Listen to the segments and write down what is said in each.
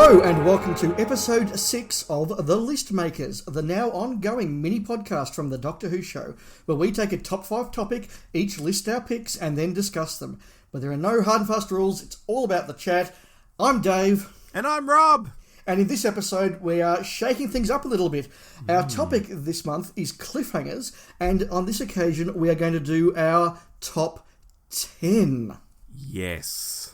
Hello and welcome to episode 6 of The List Makers, the now ongoing mini podcast from the Doctor Who show, where we take a top 5 topic, each list our picks and then discuss them. But there are no hard and fast rules, it's all about the chat. I'm Dave. And I'm Rob. And in this episode we are shaking things up a little bit. Our topic this month is cliffhangers, and on this occasion we are going to do our top 10. Yes.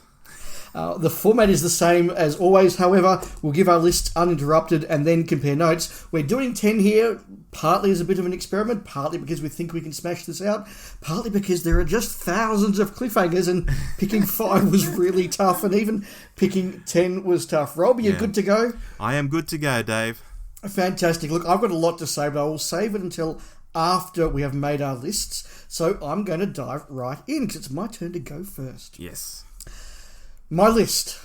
The format is the same as always, however, we'll give our list uninterrupted and then compare notes. We're doing 10 here, partly as a bit of an experiment, partly because we think we can smash this out, partly because there are just thousands of cliffhangers and picking 5 was really tough, and even picking 10 was tough. Rob, you good to go? I am good to go, Dave. Fantastic. Look, I've got a lot to say, but I will save it until after we have made our lists, so I'm going to dive right in, because it's my turn to go first. Yes. My list,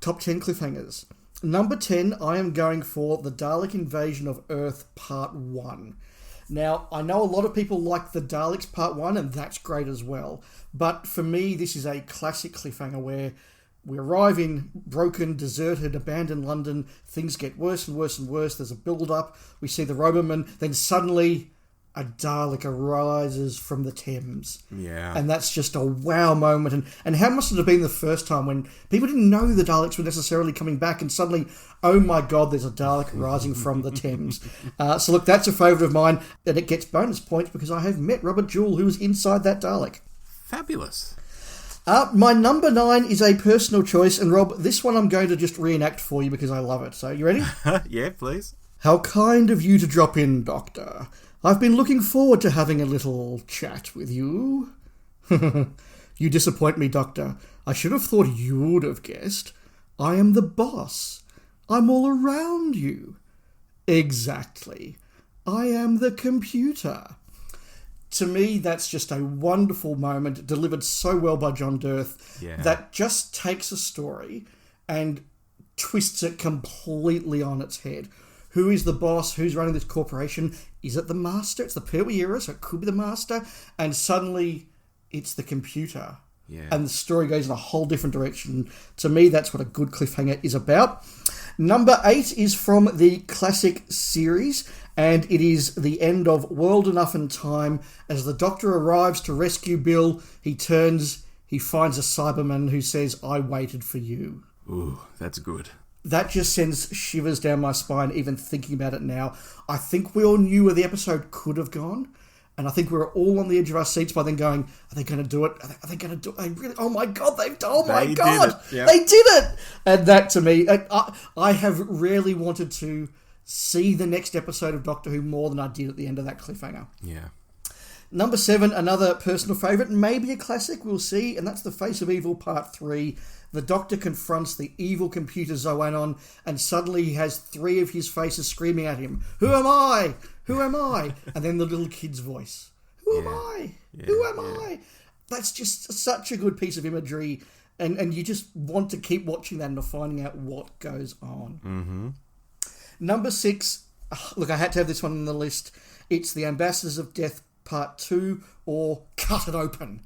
top 10 cliffhangers. Number 10, I am going for the Dalek Invasion of Earth Part 1. Now, I know a lot of people like the Daleks Part 1, and that's great as well. But for me, this is a classic cliffhanger where we arrive in broken, deserted, abandoned London. Things get worse and worse and worse. There's a build-up. We see the Roboman. Then suddenly a Dalek arises from the Thames. Yeah. And that's just a wow moment. And how must it have been the first time when people didn't know the Daleks were necessarily coming back, and suddenly, oh my God, there's a Dalek rising from the Thames. So look, that's a favourite of mine, and it gets bonus points because I have met Robert Jewell, who was inside that Dalek. Fabulous. My number 9 is a personal choice, and Rob, this one I'm going to just reenact for you because I love it. So, you ready? Yeah, please. How kind of you to drop in, Doctor. I've been looking forward to having a little chat with you. You disappoint me, Doctor. I should have thought you'd have guessed. I am the boss. I'm all around you. Exactly. I am the computer. To me, that's just a wonderful moment, delivered so well by John Dirth, that just takes a story and twists it completely on its head. Who is the boss? Who's running this corporation? Is it the Master? It's the Pertwee era, so it could be the Master. And suddenly, it's the computer. Yeah. And the story goes in a whole different direction. To me, that's what a good cliffhanger is about. Number 8 is from the classic series, and it is the end of World Enough and Time. As the Doctor arrives to rescue Bill, he finds a Cyberman who says, I waited for you. Ooh, that's good. That just sends shivers down my spine, even thinking about it now. I think we all knew where the episode could have gone, and I think we were all on the edge of our seats by then going, are they going to do it? Are they going to do it? They really, oh my God, they did it! And that, to me, I have rarely wanted to see the next episode of Doctor Who more than I did at the end of that cliffhanger. Yeah. Number 7, another personal favourite, maybe a classic, we'll see, and that's The Face of Evil Part 3. The Doctor confronts the evil computer Zoanon, and suddenly he has 3 of his faces screaming at him, Who am I? Who am I? And then the little kid's voice, Who am I? Who am I? That's just such a good piece of imagery, and you just want to keep watching that and finding out what goes on. Mm-hmm. Number 6, look, I had to have this one on the list. It's The Ambassadors of Death Part 2, or Cut It Open.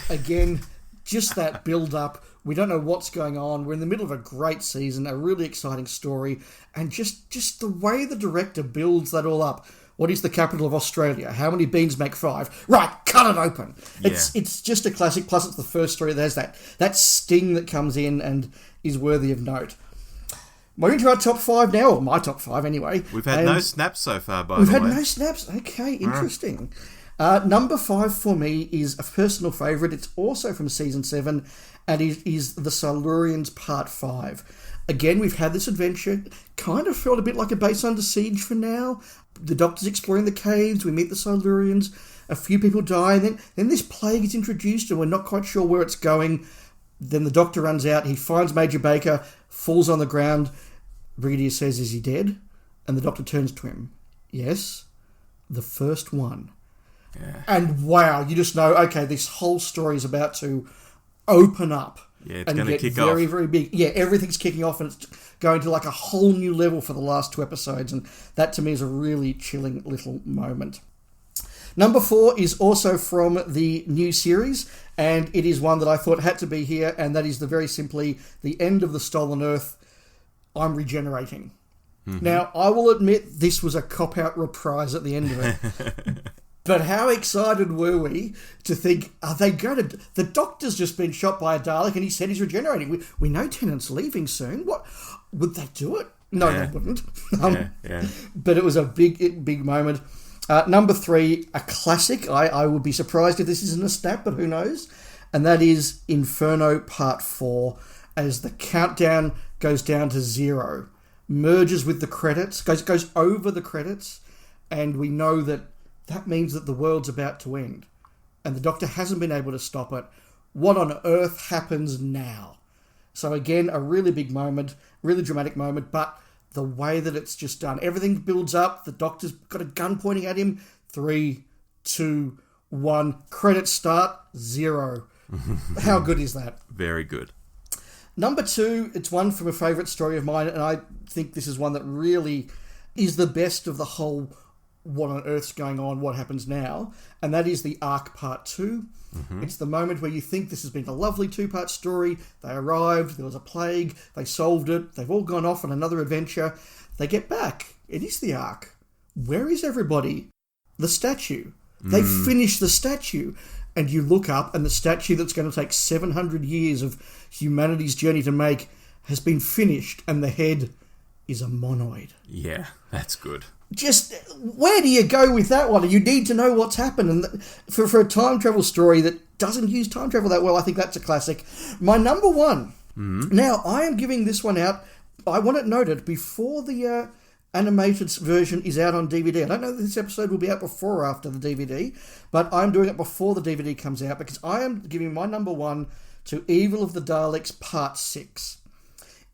Again, just that build-up. We don't know what's going on. We're in the middle of a great season, a really exciting story, and just the way the director builds that all up. What is the capital of Australia? How many beans make 5? Right, cut it open. Yeah. It's just a classic, plus it's the first story that has that sting that comes in and is worthy of note. Moving to our top 5 now, or my top 5 anyway. We've had no snaps so far, by the way. We've had no snaps. Okay, interesting. Number 5 for me is a personal favourite. It's also from Season 7, and it is The Silurians Part 5. Again, we've had this adventure. Kind of felt a bit like a base under siege for now. The Doctor's exploring the caves. We meet the Silurians. A few people die. And then this plague is introduced, and we're not quite sure where it's going. Then the Doctor runs out. He finds Major Baker, falls on the ground. Brigadier says, is he dead? And the Doctor turns to him. Yes, the first one. Yeah. And wow, you just know, okay, this whole story is about to open up. Yeah, it's going to kick off. Very, very big. Yeah, everything's kicking off, and it's going to like a whole new level for the last 2 episodes. And that, to me, is a really chilling little moment. Number 4 is also from the new series, and it is one that I thought had to be here, and that is very simply the end of the Stolen Earth. I'm regenerating. Now, I will admit this was a cop-out reprise at the end of it. But how excited were we to think, are they going to... The Doctor's just been shot by a Dalek and he said he's regenerating. We know Tennant's leaving soon. What? Would they do it? No, they wouldn't. But it was a big moment. Number 3, a classic. I would be surprised if this isn't a snap, but who knows? And that is Inferno Part 4, as the countdown goes down to 0. Merges with the credits, goes over the credits, and we know that means that the world's about to end. And the Doctor hasn't been able to stop it. What on earth happens now? So again, a really big moment, really dramatic moment, but the way that it's just done, everything builds up, the Doctor's got a gun pointing at him, 3, 2, 1, credits start, 0. How good is that? Very good. Number 2, it's one from a favourite story of mine, and I think this is one that really is the best of the whole what on earth's going on, what happens now, and that is the Ark Part 2. It's the moment where you think this has been a lovely 2-part story. They arrived, there was a plague, they solved it, they've all gone off on another adventure. They get back. It is the Ark. Where is everybody? The statue. They finished the statue. And you look up, and the statue that's going to take 700 years of humanity's journey to make has been finished, and the head is a monoid. Yeah, that's good. Just, where do you go with that one? You need to know what's happened. And for a time travel story that doesn't use time travel that well, I think that's a classic. My number 1. Now, I am giving this one out, I want it noted, before the animated version is out on DVD. I don't know if this episode will be out before or after the DVD, but I'm doing it before the DVD comes out because I am giving my number 1 to Evil of the Daleks Part 6.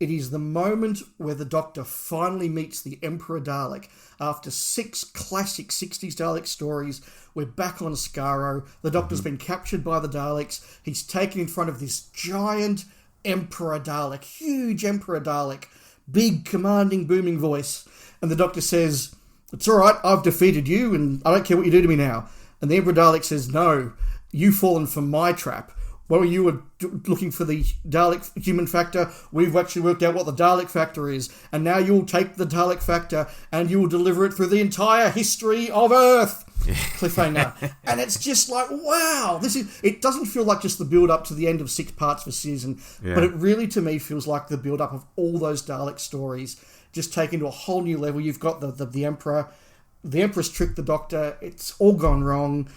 It is the moment where the Doctor finally meets the Emperor Dalek. After 6 classic 60s Dalek stories, we're back on Skaro. The Doctor's been captured by the Daleks. He's taken in front of this giant Emperor Dalek, huge Emperor Dalek, big, commanding, booming voice. And the Doctor says, "It's all right, I've defeated you, and I don't care what you do to me now." And the Emperor Dalek says, "No, you've fallen for my trap. While you were looking for the Dalek human factor, we've actually worked out what the Dalek factor is. And now you'll take the Dalek factor and you'll deliver it through the entire history of Earth." Cliffhanger. And it's just like, wow. It doesn't feel like just the build-up to the end of 6 parts for season, but it really, to me, feels like the build-up of all those Dalek stories just taken to a whole new level. You've got the Emperor. The Emperor's tricked the Doctor. It's all gone wrong.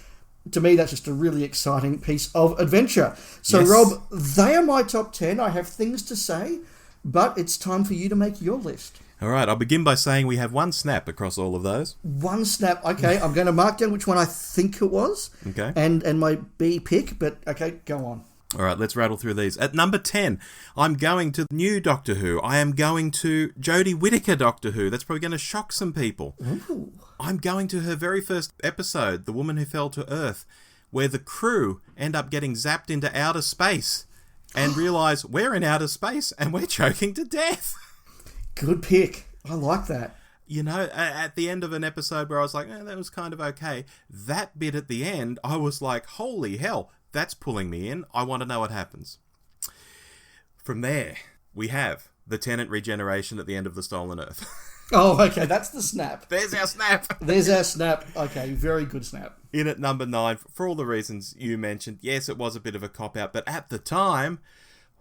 To me, that's just a really exciting piece of adventure. So, yes. Rob, they are my top 10. I have things to say, but it's time for you to make your list. All right, I'll begin by saying we have 1 snap across all of those. 1 snap. Okay, I'm going to mark down which one I think it was. Okay. And my B pick, but okay, go on. All right, let's rattle through these. At number 10, I'm going to new Doctor Who. I am going to Jodie Whittaker Doctor Who. That's probably going to shock some people. Ooh. I'm going to her very first episode, The Woman Who Fell to Earth, where the crew end up getting zapped into outer space and realise we're in outer space and we're choking to death. Good pick. I like that. You know, at the end of an episode where I was like, that was kind of okay. That bit at the end, I was like, holy hell, that's pulling me in. I want to know what happens. From there, we have the Tennant regeneration at the end of The Stolen Earth. Oh, okay, that's the snap. There's our snap. There's our snap. Okay, very good snap. In at number 9, for all the reasons you mentioned, yes, it was a bit of a cop-out, but at the time,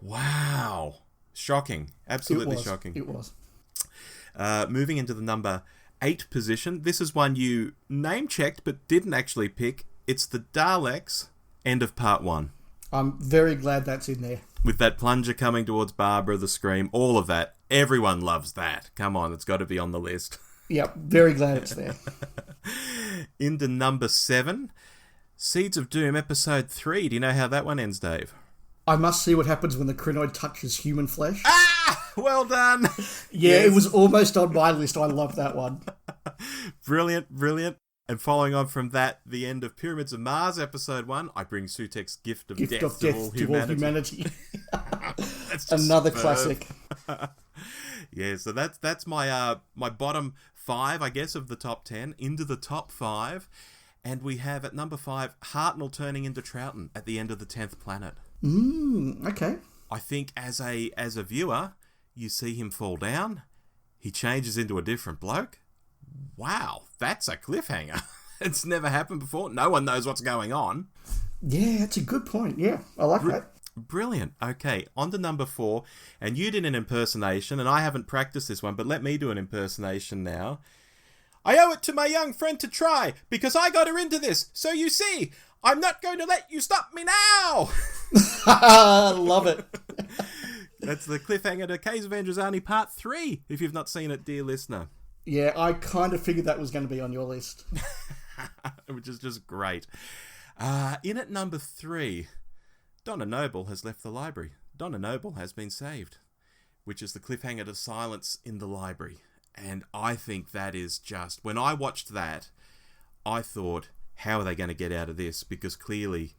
wow. Shocking. Absolutely shocking. It was. Moving into the number 8 position, this is one you name-checked but didn't actually pick. It's the Daleks, end of part 1. I'm very glad that's in there. With that plunger coming towards Barbara, the scream, all of that. Everyone loves that. Come on, it's got to be on the list. Yep, very glad it's there. Into number 7, Seeds of Doom, episode 3. Do you know how that one ends, Dave? I must see what happens when the Krynoid touches human flesh. Ah! Well done! Yeah, yes. It was almost on my list. I love that one. Brilliant, brilliant. And following on from that, the end of Pyramids of Mars, episode 1, I bring Sutek's Gift of Death to all humanity. That's another classic. Yeah, so that's my my bottom 5, I guess, of the top 10, into the top 5. And we have, at number 5, Hartnell turning into Troughton at the end of the 10th Planet. Okay. I think as a viewer, you see him fall down, he changes into a different bloke. Wow, that's a cliffhanger. It's never happened before. No one knows what's going on. Yeah, that's a good point. Yeah, I like that. Brilliant. Okay, on to number 4. And you did an impersonation, and I haven't practiced this one, but let me do an impersonation now. I owe it to my young friend to try, because I got her into this. So you see, I'm not going to let you stop me now. Love it. That's the cliffhanger to Case of Androzani Part 3, if you've not seen it, dear listener. Yeah, I kind of figured that was going to be on your list. Which is just great. In at number 3, Donna Noble has left the library. Donna Noble has been saved, which is the cliffhanger to silence in the library. And I think that is just... When I watched that, I thought, how are they going to get out of this? Because clearly,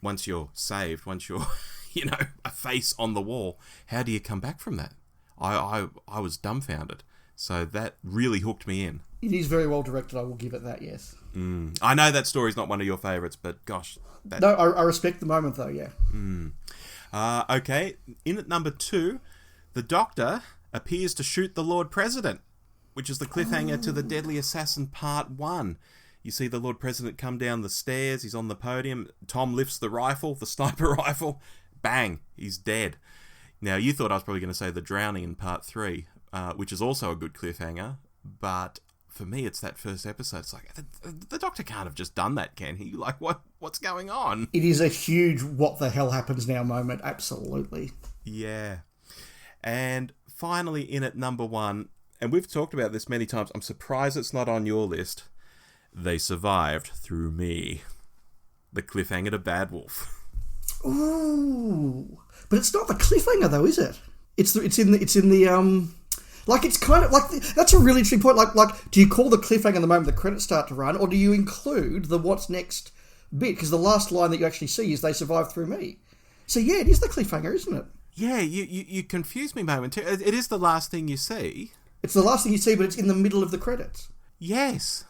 once you're saved, once you're, a face on the wall, how do you come back from that? I was dumbfounded. So that really hooked me in. It is very well directed, I will give it that, yes. I know that story's not one of your favourites, but gosh. No, I respect the moment though, yeah. Okay, in at number 2, the Doctor appears to shoot the Lord President, which is the cliffhanger to The Deadly Assassin Part 1. You see the Lord President come down the stairs, he's on the podium, Tom lifts the rifle, the sniper rifle, bang, he's dead. Now, you thought I was probably going to say the drowning in Part 3, which is also a good cliffhanger, but for me, it's that first episode. It's like, the Doctor can't have just done that, can he? Like, what's going on? It is a huge what the hell happens now moment, absolutely. Yeah. And finally, in at number 1, and we've talked about this many times, I'm surprised it's not on your list, They Survived Through Me. The cliffhanger to Bad Wolf. Ooh. But it's not the cliffhanger though, is it? It's in the like, it's kind of like, that's a really interesting point. Like, do you call the cliffhanger the moment the credits start to run, or do you include the what's next bit? Because the last line that you actually see is They Survived Through Me. So yeah, it is the cliffhanger, isn't it? Yeah, you confused me momentarily. It is the last thing you see. It's the last thing you see, but it's in the middle of the credits. Yes.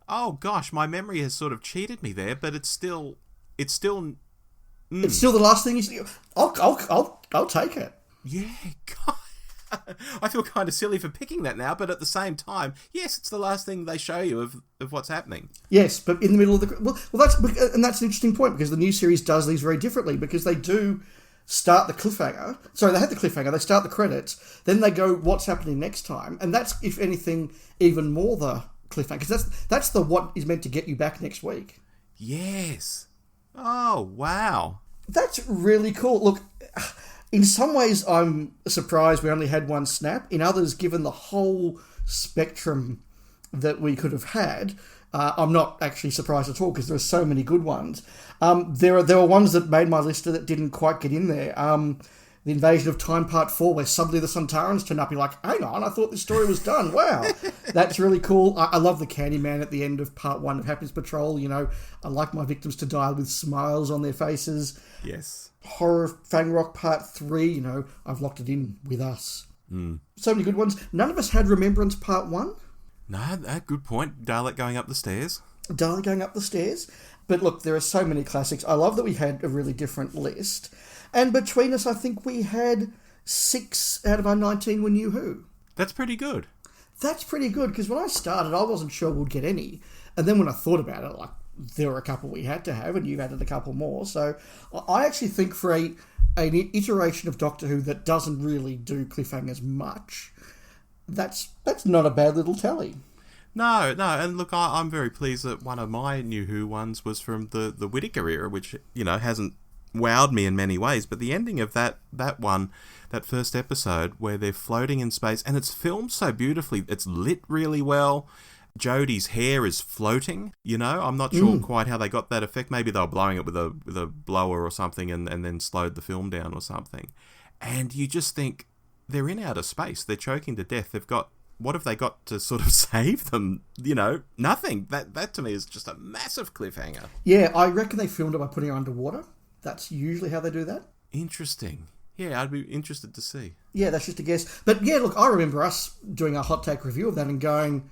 Oh gosh, my memory has sort of cheated me there, but it's still. It's still the last thing you see. I'll take it. Yeah, God. I feel kind of silly for picking that now, but at the same time, yes, it's the last thing they show you of what's happening. Yes, but in the middle of the... Well, that's an interesting point, because the new series does these very differently, because they do start the cliffhanger. Sorry, they had the cliffhanger, they start the credits, then they go, what's happening next time? And that's, if anything, even more the cliffhanger, because that's the what is meant to get you back next week. Yes. Oh, wow. That's really cool. Look... In some ways, I'm surprised we only had one snap. In others, given the whole spectrum that we could have had, I'm not actually surprised at all, because there are so many good ones. There were ones that made my list that didn't quite get in there. The Invasion of Time Part 4, where suddenly the Sontarans turn up. You're like, hang on, I thought this story was done. Wow. That's really cool. I love the Candyman at the end of Part 1 of Happiness Patrol. I like my victims to die with smiles on their faces. Yes. Horror Fang Rock Part 3, I've locked it in with us. So many good ones. None of us had Remembrance Part 1. No, good point. Dalek going up the stairs. Dalek going up the stairs. But look, there are so many classics. I love that we had a really different list. And between us, I think we had 6 out of our 19 were New Who. That's pretty good. That's pretty good, because when I started, I wasn't sure we'd get any. And then when I thought about it, there were a couple we had to have, and you've added a couple more. So I actually think for an iteration of Doctor Who that doesn't really do cliffhangers much, that's not a bad little tally. No, and look, I'm very pleased that one of my New Who ones was from the Whittaker era, which, hasn't wowed me in many ways, but the ending of that one, that first episode where they're floating in space, and it's filmed so beautifully, it's lit really well. Jodie's hair is floating, I'm not sure quite how they got that effect. Maybe they were blowing it with a blower or something and then slowed the film down or something. And you just think, they're in outer space, they're choking to death, what have they got to sort of save them? Nothing. That to me is just a massive cliffhanger. Yeah, I reckon they filmed it by putting her underwater. That's usually how they do that. Interesting. Yeah, I'd be interested to see. Yeah, that's just a guess. But yeah, look, I remember us doing a hot take review of that and going,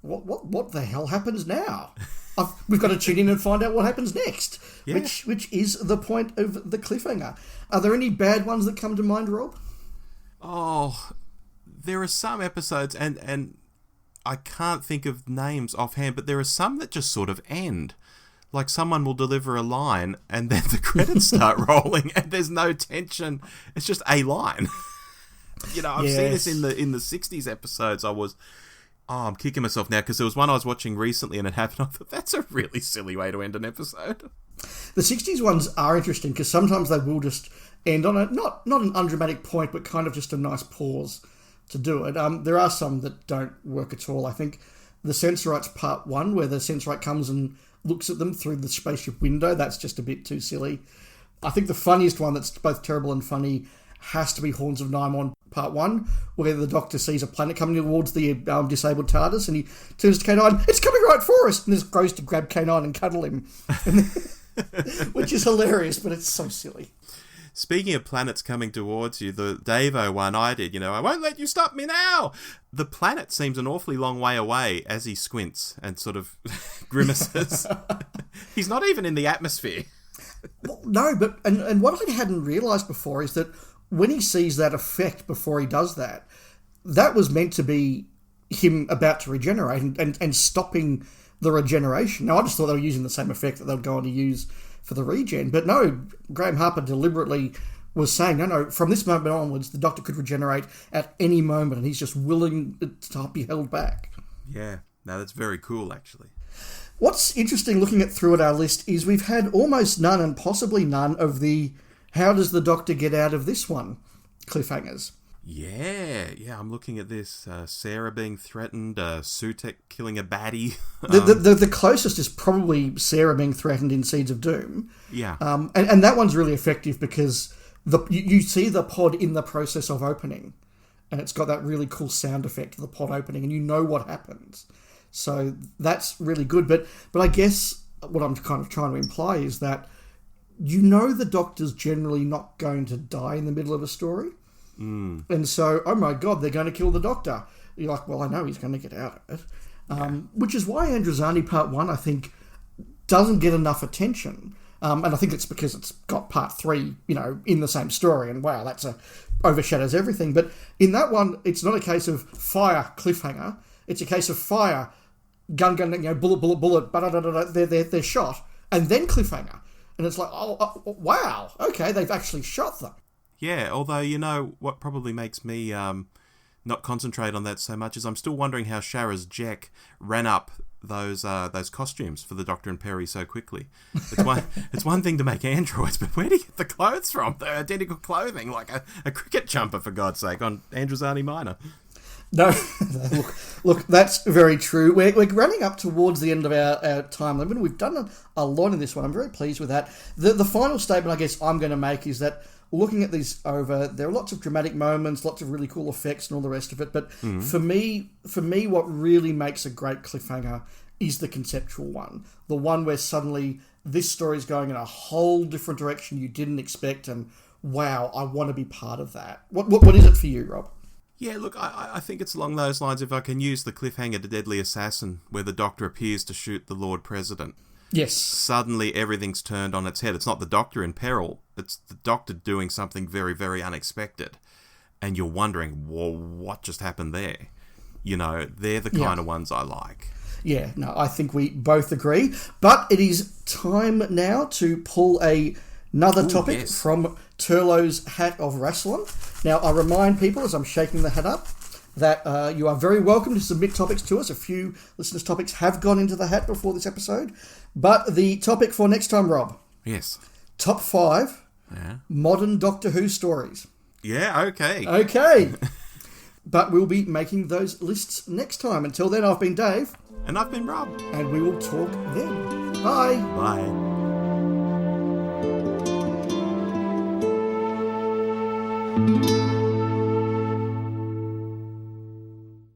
what the hell happens now? We've got to tune in and find out what happens next, yeah. which is the point of the cliffhanger. Are there any bad ones that come to mind, Rob? Oh, there are some episodes, and I can't think of names offhand, but there are some that just sort of end. Like someone will deliver a line, and then the credits start rolling, and there's no tension. It's just a line. I've seen this in the 60s episodes. I'm kicking myself now because there was one I was watching recently, and it happened. I thought that's a really silly way to end an episode. The 60s ones are interesting because sometimes they will just end on not an undramatic point, but kind of just a nice pause to do it. There are some that don't work at all. I think the Sensorite's part 1, where the Sensorite comes and looks at them through the spaceship window, that's just a bit too silly. I think the funniest one that's both terrible and funny has to be Horns of Nimon part 1, where the Doctor sees a planet coming towards the disabled TARDIS, and he turns to K9, "It's coming right for us!" and just goes to grab K9 and cuddle him. Which is hilarious, but it's so silly. Speaking of planets coming towards you, the Davo one I did, I won't let you stop me now! The planet seems an awfully long way away as he squints and sort of grimaces. He's not even in the atmosphere. Well, no, but and what I hadn't realised before is that when he sees that effect before he does that, that was meant to be him about to regenerate and stopping the regeneration. Now, I just thought they were using the same effect that they would go on to use for the regen. But no, Graham Harper deliberately was saying, no, from this moment onwards, the Doctor could regenerate at any moment, and he's just willing to be held back. Yeah, no, that's very cool, actually. What's interesting looking through at our list is we've had almost none and possibly none of the how does the Doctor get out of this one cliffhangers. Yeah, I'm looking at this. Sarah being threatened, Sutek killing a baddie. The closest is probably Sarah being threatened in Seeds of Doom. Yeah. And that one's really effective because you see the pod in the process of opening, and it's got that really cool sound effect of the pod opening, and you know what happens. So that's really good. But I guess what I'm kind of trying to imply is that the Doctor's generally not going to die in the middle of a story. And so, oh my God, they're going to kill the Doctor. You're like, well, I know he's going to get out of it. Which is why Androzani Part 1, I think, doesn't get enough attention. And I think it's because it's got Part 3, in the same story. And wow, that's overshadows everything. But in that one, it's not a case of fire, cliffhanger. It's a case of fire, gun, bullet, they're shot. And then cliffhanger. And it's like, oh wow, okay, they've actually shot them. Yeah, although, what probably makes me not concentrate on that so much is I'm still wondering how Shara's Jack ran up those costumes for the Doctor and Perry so quickly. It's one thing to make androids, but where do you get the clothes from? The identical clothing, like a cricket jumper, for God's sake, on Androzani Minor. No, look, that's very true. We're running up towards the end of our time limit. We've done a lot in this one. I'm very pleased with that. The final statement I guess I'm going to make is that looking at these over, there are lots of dramatic moments, lots of really cool effects and all the rest of it. But for me, what really makes a great cliffhanger is the conceptual one. The one where suddenly this story is going in a whole different direction you didn't expect, and wow, I want to be part of that. What is it for you, Rob? Yeah, look, I think it's along those lines. If I can use the cliffhanger to Deadly Assassin, where the Doctor appears to shoot the Lord President. Yes. Suddenly everything's turned on its head. It's not the Doctor in peril. It's the Doctor doing something very, very unexpected. And you're wondering, whoa, what just happened there? They're the kind of ones I like. Yeah, no, I think we both agree. But it is time now to pull another topic from Turlough's Hat of Rassilon. Now, I remind people, as I'm shaking the hat up, that you are very welcome to submit topics to us. A few listeners' topics have gone into the hat before this episode. But the topic for next time, Rob. Yes. Top 5 modern Doctor Who stories. Yeah, okay. Okay. But we'll be making those lists next time. Until then, I've been Dave. And I've been Rob. And we will talk then. Bye. Bye.